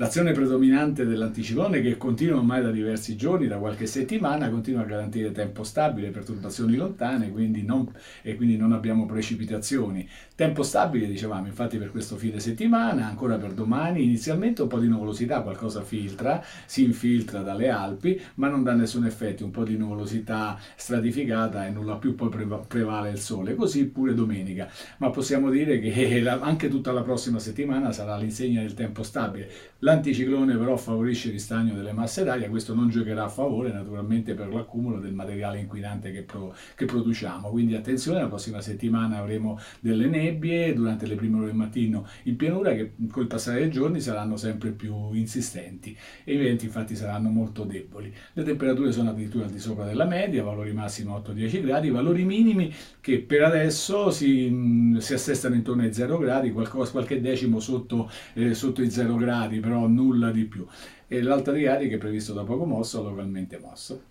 L'azione predominante dell'anticiclone, che continua ormai da diversi giorni, da qualche settimana, continua a garantire tempo stabile, perturbazioni lontane, e quindi non abbiamo precipitazioni. Tempo stabile, dicevamo, infatti per questo fine settimana, ancora per domani, inizialmente un po' di nuvolosità, qualcosa si infiltra dalle Alpi, ma non dà nessun effetto, un po' di nuvolosità stratificata e nulla più, poi prevale il sole, così pure domenica. Ma possiamo dire che anche tutta la prossima settimana sarà all'insegna del tempo stabile. L'anticiclone però favorisce il ristagno delle masse d'aria, questo non giocherà a favore naturalmente per l'accumulo del materiale inquinante che produciamo, quindi attenzione, la prossima settimana avremo delle nebbie durante le prime ore del mattino in pianura che col passare dei giorni saranno sempre più insistenti e i venti infatti saranno molto deboli. Le temperature sono addirittura al di sopra della media, valori massimi 8-10 gradi, valori minimi che per adesso si assestano intorno ai 0 gradi, qualche decimo sotto i 0 gradi, però nulla di più. E l'alta di aria che è previsto da poco mosso, localmente mosso.